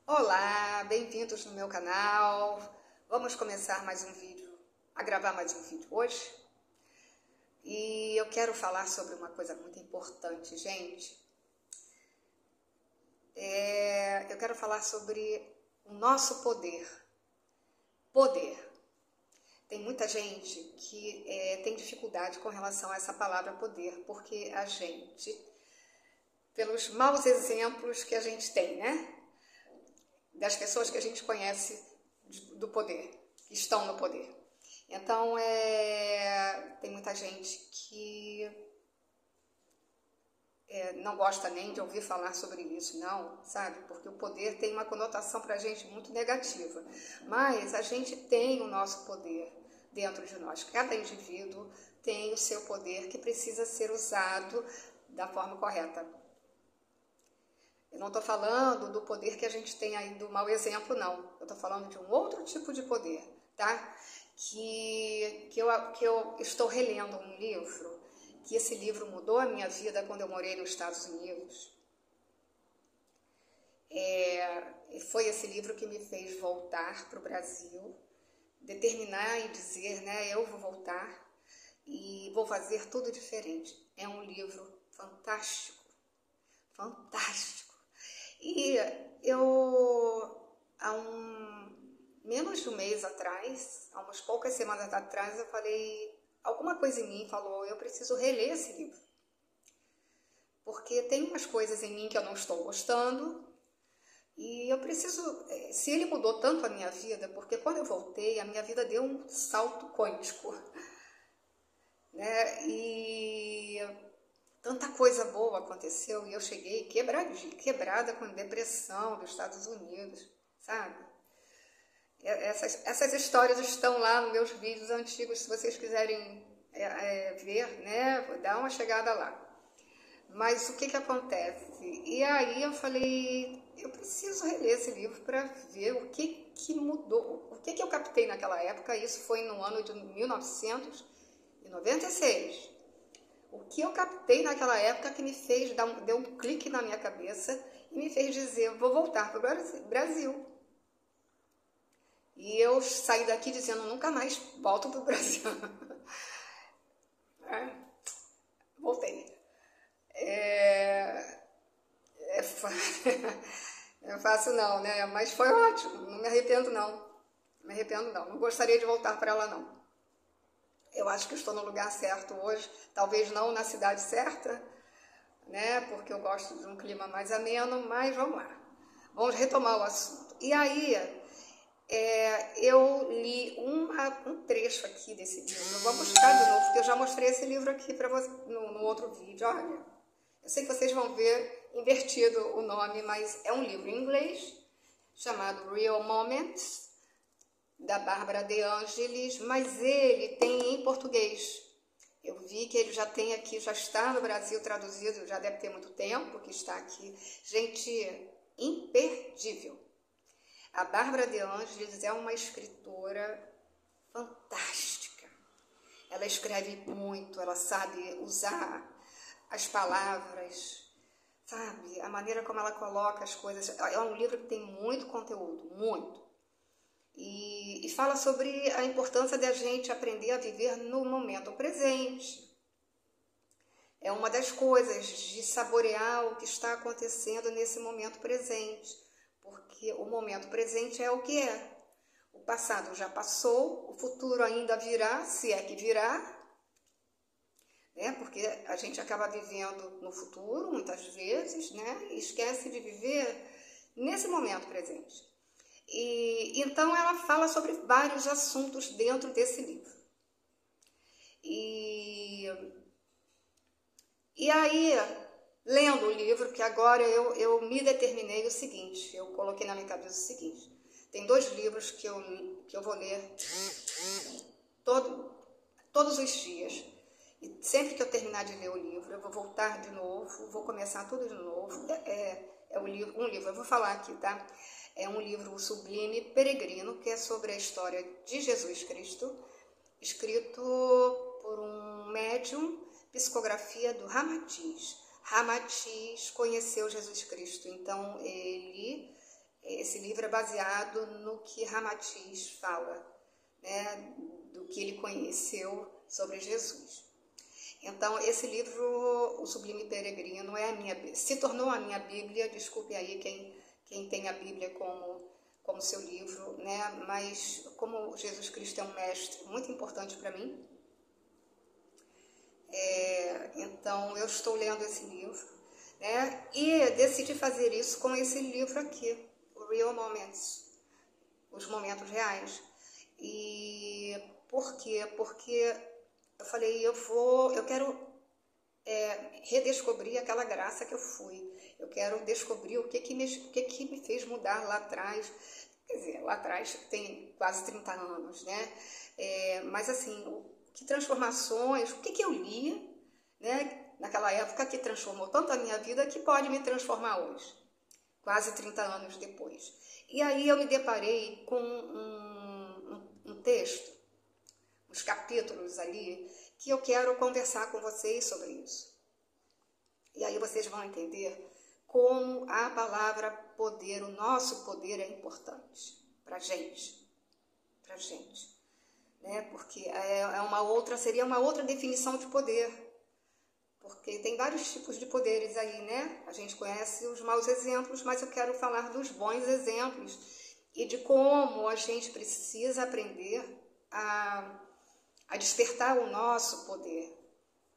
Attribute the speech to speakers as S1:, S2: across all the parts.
S1: Olá, bem-vindos no meu canal. Vamos começar mais um vídeo, a gravar mais um vídeo hoje. E eu quero falar sobre uma coisa muito importante, gente. Eu quero falar sobre o nosso poder. Poder. Tem muita gente que tem dificuldade com relação a essa palavra poder, porque a gente, pelos maus exemplos que a gente tem, né? Das pessoas que a gente conhece do poder, que estão no poder. Então, tem muita gente que não gosta nem de ouvir falar sobre isso, não, sabe? Porque o poder tem uma conotação para a gente muito negativa. Mas a gente tem o nosso poder dentro de nós. Cada indivíduo tem o seu poder que precisa ser usado da forma correta. Eu não estou falando do poder que a gente tem aí do mau exemplo, não. Eu estou falando de um outro tipo de poder, tá? Que eu estou relendo um livro, que esse livro mudou a minha vida quando eu morei nos Estados Unidos. Foi esse livro que me fez voltar para o Brasil, determinar e dizer, né, eu vou voltar e vou fazer tudo diferente. É um livro fantástico, fantástico. E eu, menos de um mês atrás, há umas poucas semanas atrás, eu falei, alguma coisa em mim falou, eu preciso reler esse livro. Porque tem umas coisas em mim que eu não estou gostando e eu preciso, se ele mudou tanto a minha vida, porque quando eu voltei, a minha vida deu um salto quântico, né? E tanta coisa boa aconteceu e eu cheguei quebrada com depressão dos Estados Unidos, sabe? Essas histórias estão lá nos meus vídeos antigos, se vocês quiserem ver, né? Dá uma chegada lá. Mas o que acontece? E aí eu falei, eu preciso reler esse livro para ver o que mudou, o que eu captei naquela época. Isso foi no ano de 1996. O que eu captei naquela época que me fez deu um clique na minha cabeça e me fez dizer, vou voltar para o Brasil. E eu saí daqui dizendo, nunca mais volto para o Brasil. Voltei. Não é fácil não, né? Mas foi ótimo, não me arrependo não. Não me arrependo não, não gostaria de voltar para lá não. Eu acho que estou no lugar certo hoje, talvez não na cidade certa, né? Porque eu gosto de um clima mais ameno, mas vamos lá. Vamos retomar o assunto. E aí, eu li um trecho aqui desse livro. Eu vou buscar de novo, porque eu já mostrei esse livro aqui para você no outro vídeo. Olha, eu sei que vocês vão ver invertido o nome, mas é um livro em inglês chamado Real Moments, da Bárbara De Angelis, mas ele tem em português. Eu vi que ele já tem aqui, já está no Brasil traduzido, já deve ter muito tempo que está aqui. Gente, imperdível. A Bárbara De Angelis é uma escritora fantástica. Ela escreve muito, ela sabe usar as palavras, sabe? A maneira como ela coloca as coisas. É um livro que tem muito conteúdo, muito. E fala sobre a importância de a gente aprender a viver no momento presente. É uma das coisas de saborear o que está acontecendo nesse momento presente. Porque o momento presente é o que é. O passado já passou, o futuro ainda virá, se é que virá. Né? Porque a gente acaba vivendo no futuro, muitas vezes, né? E esquece de viver nesse momento presente. E então ela fala sobre vários assuntos dentro desse livro. E aí, lendo o livro, que agora eu me determinei o seguinte, eu coloquei na minha cabeça o seguinte, tem 2 livros que eu vou ler todos os dias. E sempre que eu terminar de ler o livro, eu vou voltar de novo, vou começar tudo de novo. Um livro, eu vou falar aqui, tá? É um livro, O Sublime Peregrino, que é sobre a história de Jesus Cristo, escrito por um médium, psicografia do Ramatiz. Ramatiz conheceu Jesus Cristo, então Esse livro é baseado no que Ramatiz fala, né, do que ele conheceu sobre Jesus. Então, esse livro, O Sublime Peregrino, se tornou a minha Bíblia. Desculpe aí quem tem a Bíblia como seu livro, né? Mas como Jesus Cristo é um mestre muito importante para mim, então eu estou lendo esse livro, né? E decidi fazer isso com esse livro aqui, o Real Moments, os momentos reais. E por quê? Porque eu falei, eu quero redescobrir aquela graça que eu fui. Eu quero descobrir o que me fez mudar lá atrás. Quer dizer, lá atrás tem quase 30 anos, né? Mas assim, que transformações, o que eu li, né, naquela época que transformou tanto a minha vida que pode me transformar hoje, quase 30 anos depois. E aí eu me deparei com um texto, uns capítulos ali, que eu quero conversar com vocês sobre isso. E aí vocês vão entender como a palavra poder, o nosso poder é importante pra gente, né? Porque seria uma outra definição de poder, porque tem vários tipos de poderes aí, né? A gente conhece os maus exemplos, mas eu quero falar dos bons exemplos e de como a gente precisa aprender a despertar o nosso poder,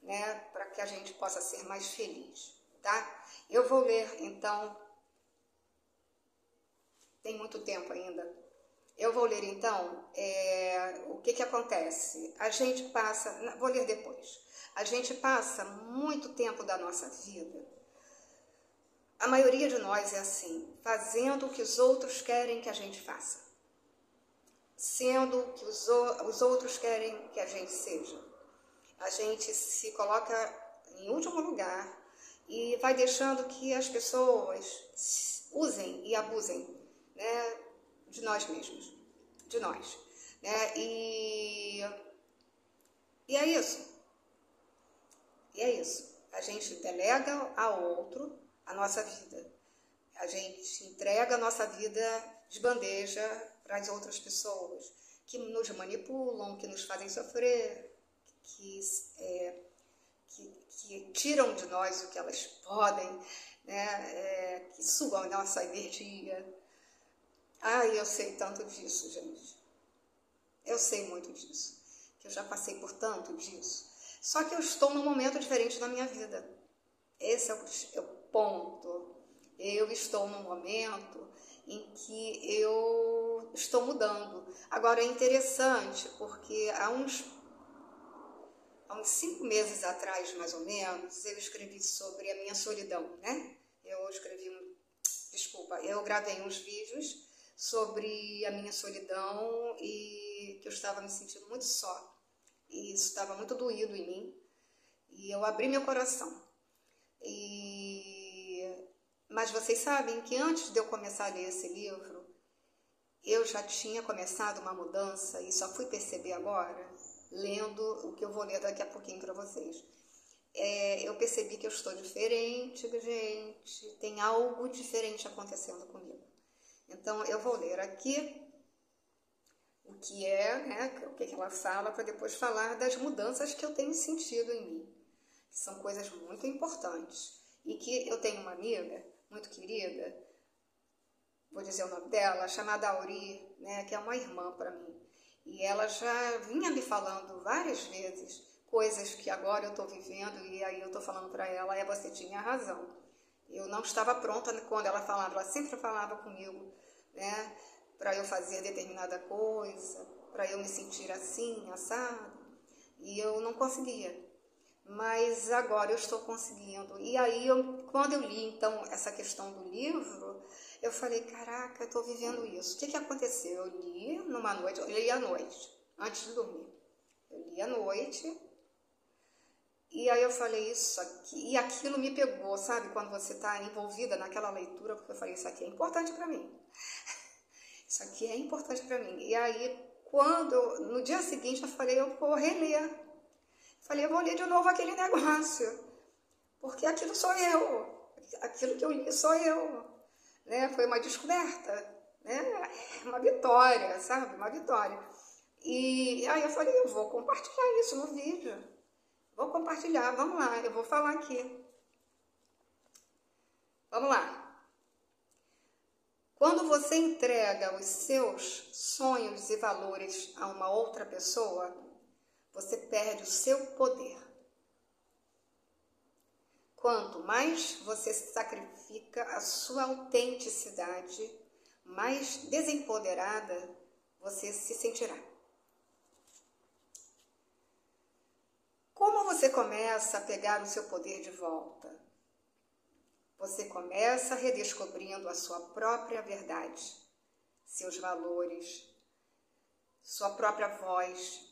S1: né? Para que a gente possa ser mais feliz, tá? Eu vou ler, então, tem muito tempo ainda. Eu vou ler, então, o que acontece. A gente passa, vou ler depois, a gente passa muito tempo da nossa vida, a maioria de nós é assim, fazendo o que os outros querem que a gente faça, sendo o que os outros querem que a gente seja. A gente se coloca em último lugar e vai deixando que as pessoas usem e abusem, né, de nós mesmos, de nós, né? E é isso. E é isso. A gente delega ao outro a nossa vida. A gente entrega a nossa vida de bandeja para as outras pessoas que nos manipulam, que nos fazem sofrer, que tiram de nós o que elas podem, né? Que sugam a nossa energia. Ai, eu sei tanto disso, gente. Eu sei muito disso. Que eu já passei por tanto disso. Só que eu estou num momento diferente na minha vida. Esse é o ponto. Eu estou num momento em que eu estou mudando. Agora é interessante, porque há uns 5 meses atrás, mais ou menos, eu escrevi sobre a minha solidão, né? Eu gravei uns vídeos sobre a minha solidão e que eu estava me sentindo muito só. E isso estava muito doído em mim. E eu abri meu coração. Mas vocês sabem que antes de eu começar a ler esse livro, eu já tinha começado uma mudança e só fui perceber agora, lendo o que eu vou ler daqui a pouquinho para vocês. Eu percebi que eu estou diferente, gente, tem algo diferente acontecendo comigo. Então, eu vou ler aqui o que né, o que ela fala, para depois falar das mudanças que eu tenho sentido em mim, que são coisas muito importantes. E que eu tenho uma amiga muito querida, vou dizer o nome dela, chamada Auri, né, que é uma irmã para mim. E ela já vinha me falando várias vezes coisas que agora eu estou vivendo, e aí eu estou falando para ela, você tinha razão. Eu não estava pronta quando ela falava, ela sempre falava comigo, né, para eu fazer determinada coisa, para eu me sentir assim, assado, e eu não conseguia. Mas agora eu estou conseguindo. E aí, quando eu li, então, essa questão do livro, eu falei, caraca, eu estou vivendo isso. O que aconteceu? Eu li numa noite, eu li à noite, antes de dormir. Eu li à noite, e aí eu falei isso aqui, e aquilo me pegou, sabe? Quando você está envolvida naquela leitura, porque eu falei, isso aqui é importante para mim. Isso aqui é importante para mim. E aí, no dia seguinte, eu falei, eu vou reler. Falei, eu vou ler de novo aquele negócio, porque aquilo sou eu, aquilo que eu li sou eu, né? Foi uma descoberta, É uma vitória, sabe? Uma vitória. E aí eu falei, eu vou compartilhar isso no vídeo. Vou compartilhar, vamos lá, eu vou falar aqui. Vamos lá. Quando você entrega os seus sonhos e valores a uma outra pessoa, você perde o seu poder. Quanto mais você sacrifica a sua autenticidade, mais desempoderada você se sentirá. Como você começa a pegar o seu poder de volta? Você começa redescobrindo a sua própria verdade, seus valores, sua própria voz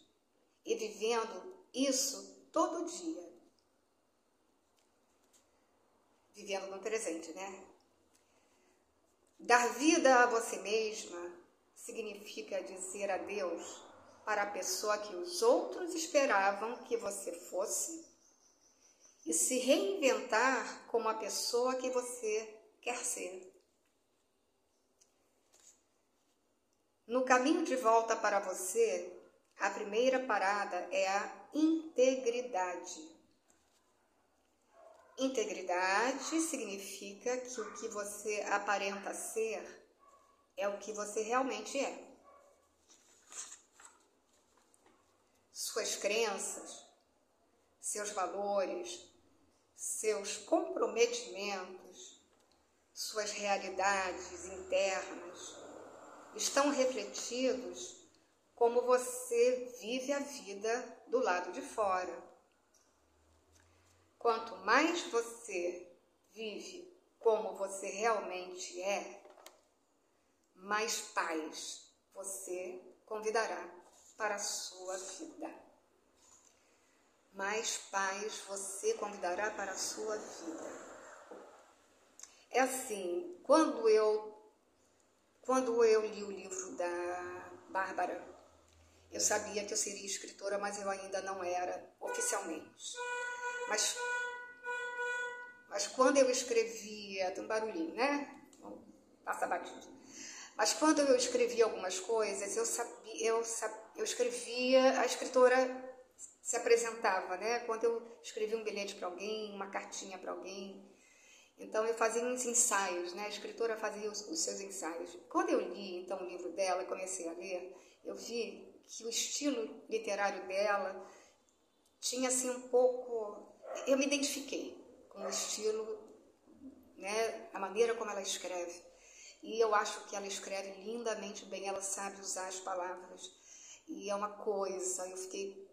S1: e vivendo isso todo dia. Vivendo no presente, né? Dar vida a você mesma significa dizer adeus para a pessoa que os outros esperavam que você fosse e se reinventar como a pessoa que você quer ser. No caminho de volta para você, a primeira parada é a integridade. Integridade significa que o que você aparenta ser é o que você realmente é. Suas crenças, seus valores, seus comprometimentos, suas realidades internas estão refletidos como você vive a vida do lado de fora. Quanto mais você vive como você realmente é, mais paz você convidará para a sua vida. Mais paz você convidará para a sua vida. É assim, quando eu li o livro da Bárbara, eu sabia que eu seria escritora, mas eu ainda não era oficialmente. Mas quando eu escrevia, tem um barulhinho, né? Passa batido. Mas quando eu escrevia algumas coisas, eu escrevia, a escritora se apresentava, né? Quando eu escrevia um bilhete para alguém, uma cartinha para alguém, então eu fazia uns ensaios, né? A escritora fazia os seus ensaios. Quando eu li, então, o livro dela e comecei a ler, eu vi que o estilo literário dela tinha, assim, um pouco... Eu me identifiquei com o estilo, né? A maneira como ela escreve. E eu acho que ela escreve lindamente bem, ela sabe usar as palavras. E é uma coisa, eu fiquei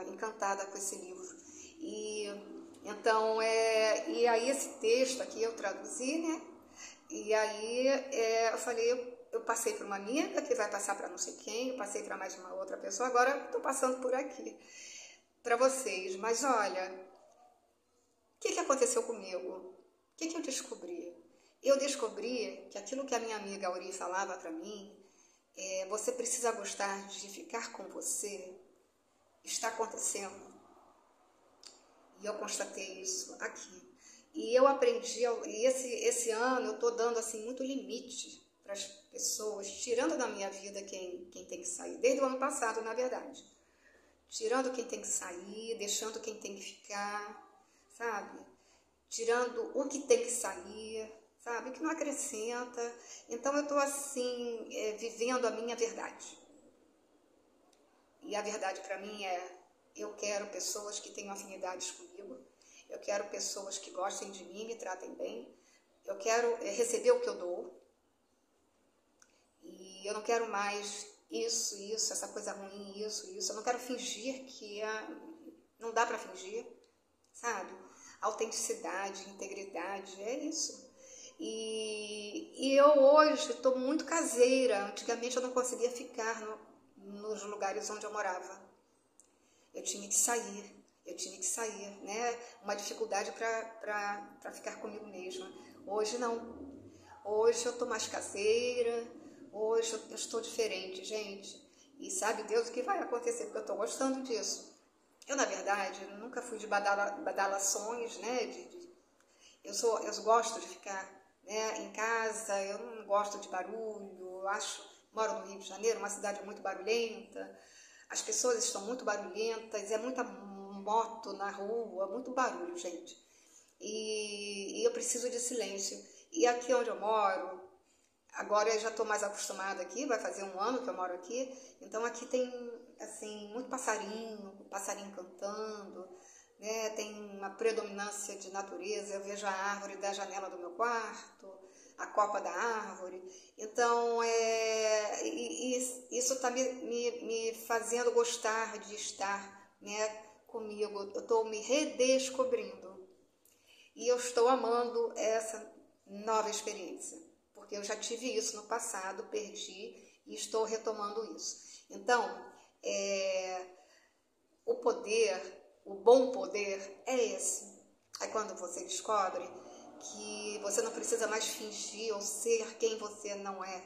S1: encantada com esse livro. Então, e aí esse texto aqui eu traduzi, né? E aí eu falei, eu passei para uma amiga que vai passar para não sei quem, eu passei para mais uma outra pessoa, agora estou passando por aqui para vocês. Mas olha, o que aconteceu comigo? O que eu descobri? Eu descobri que aquilo que a minha amiga Auri falava para mim, você precisa gostar de ficar com você, está acontecendo. E eu constatei isso aqui. E eu aprendi, e esse ano eu estou dando assim muito limite para as pessoas, tirando da minha vida quem tem que sair, desde o ano passado, na verdade. Tirando quem tem que sair, deixando quem tem que ficar, sabe? Tirando o que tem que sair, sabe? O que não acrescenta. Então eu estou assim, vivendo a minha verdade. E a verdade para mim é: eu quero pessoas que tenham afinidades comigo, eu quero pessoas que gostem de mim, me tratem bem, eu quero receber o que eu dou, e eu não quero mais isso, essa coisa ruim, isso, eu não quero fingir que não dá para fingir, sabe? Autenticidade, integridade, é isso. E eu hoje estou muito caseira, antigamente eu não conseguia ficar nos lugares onde eu morava. Eu tinha que sair, né? Uma dificuldade para ficar comigo mesma. Hoje não. Hoje eu estou mais caseira, hoje eu estou diferente, gente. E sabe Deus o que vai acontecer, porque eu estou gostando disso. Eu, na verdade, nunca fui de badalações, né? Eu gosto de ficar né? Em casa, eu não gosto de barulho, moro no Rio de Janeiro, uma cidade muito barulhenta, as pessoas estão muito barulhentas, é muita moto na rua, muito barulho, gente. E eu preciso de silêncio. E aqui onde eu moro, agora eu já estou mais acostumada aqui, vai fazer 1 ano que eu moro aqui, então aqui tem, assim, muito passarinho cantando, né? Tem uma predominância de natureza, eu vejo a árvore da janela do meu quarto, a copa da árvore, então isso está me fazendo gostar de estar, né, comigo, eu estou me redescobrindo e eu estou amando essa nova experiência, porque eu já tive isso no passado, perdi e estou retomando isso. Então, o poder, o bom poder é esse. É quando você descobre que você não precisa mais fingir ou ser quem você não é,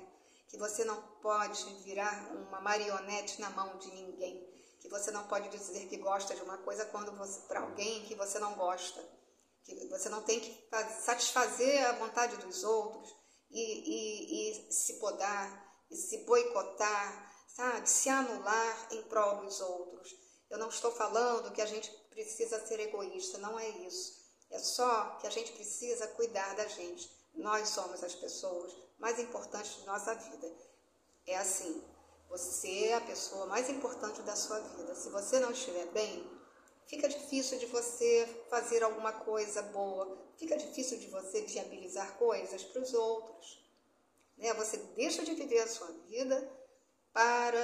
S1: que você não pode virar uma marionete na mão de ninguém, que você não pode dizer que gosta de uma coisa quando para alguém que você não gosta, que você não tem que satisfazer a vontade dos outros e se podar, e se boicotar, sabe? Se anular em prol dos outros. Eu não estou falando que a gente precisa ser egoísta, não é isso. É só que a gente precisa cuidar da gente. Nós somos as pessoas mais importantes de nossa vida. É assim, você é a pessoa mais importante da sua vida. Se você não estiver bem, fica difícil de você fazer alguma coisa boa, fica difícil de você viabilizar coisas para os outros, né? Você deixa de viver a sua vida para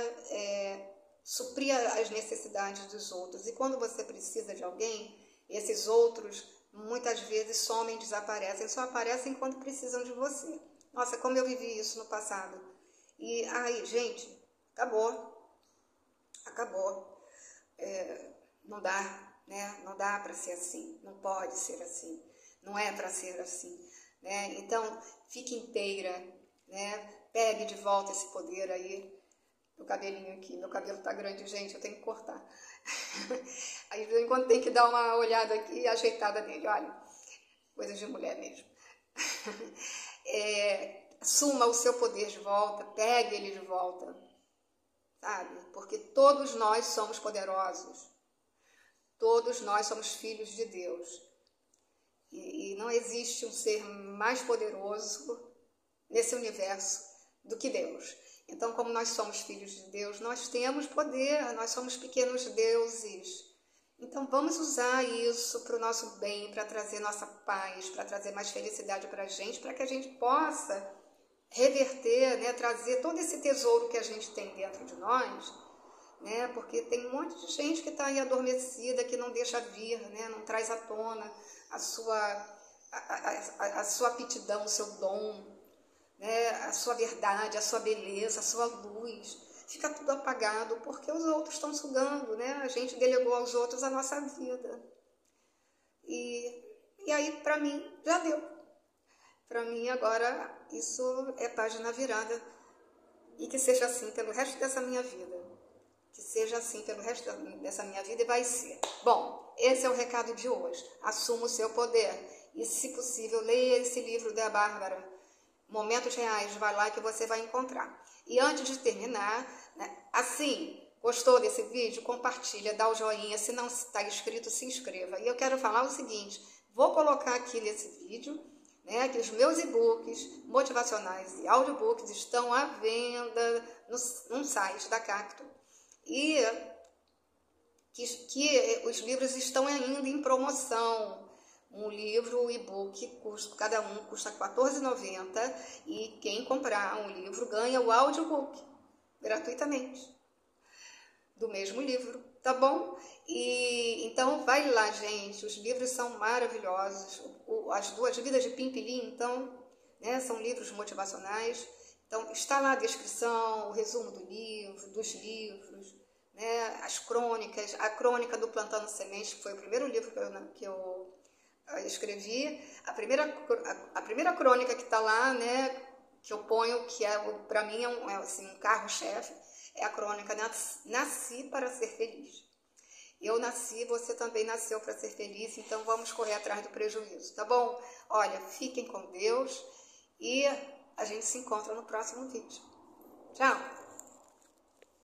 S1: suprir as necessidades dos outros. E quando você precisa de alguém, esses outros muitas vezes somem, desaparecem, só aparecem quando precisam de você. Nossa, como eu vivi isso no passado. E aí, gente, acabou. Não dá, né? Não dá para ser assim, não pode ser assim, não é para ser assim, né? Então, fique inteira, né? Pegue de volta esse poder aí. Meu cabelinho aqui, meu cabelo tá grande, gente, eu tenho que cortar. Aí, de vez em quando, tem que dar uma olhada aqui e ajeitada nele, olha, coisa de mulher mesmo. Assuma o seu poder de volta, pegue ele de volta, sabe? Porque todos nós somos poderosos, todos nós somos filhos de Deus. E não existe um ser mais poderoso nesse universo do que Deus. Então, como nós somos filhos de Deus, nós temos poder, nós somos pequenos deuses. Então, vamos usar isso para o nosso bem, para trazer nossa paz, para trazer mais felicidade para a gente, para que a gente possa reverter, né, trazer todo esse tesouro que a gente tem dentro de nós, né, porque tem um monte de gente que está aí adormecida, que não deixa vir, né, não traz à tona a sua aptidão, o seu dom, né, a sua verdade, a sua beleza, a sua luz. Fica tudo apagado porque os outros estão sugando, né? A gente delegou aos outros a nossa vida. E aí, para mim, já deu. Para mim, agora, isso é página virada. E que seja assim pelo resto dessa minha vida. Que seja assim pelo resto dessa minha vida e vai ser. Bom, esse é o recado de hoje. Assuma o seu poder. E, se possível, leia esse livro da Bárbara, Momentos Reais, vai lá que você vai encontrar. E antes de terminar, né, assim, gostou desse vídeo? Compartilha, dá o joinha, se não está inscrito, se inscreva. E eu quero falar o seguinte, vou colocar aqui nesse vídeo, né, que os meus e-books motivacionais e audiobooks estão à venda no site da Cacto. E que os livros estão ainda em promoção. Um livro, o e-book, cada um custa R$14,90 e quem comprar um livro ganha o audiobook gratuitamente do mesmo livro, tá bom? E então vai lá, gente, os livros são maravilhosos. As Duas Vidas de Pimpilim, então, né, são livros motivacionais. Então está lá a descrição, o resumo do livro, dos livros, né, as crônicas, a crônica do Plantando Sementes, que foi o primeiro livro que eu escrevi, a primeira crônica que está lá, né, que eu ponho, que para mim assim, um carro-chefe, é a crônica Nasci para Ser Feliz. Eu nasci, você também nasceu para ser feliz, então vamos correr atrás do prejuízo, tá bom? Olha, fiquem com Deus E a gente se encontra no próximo vídeo. Tchau!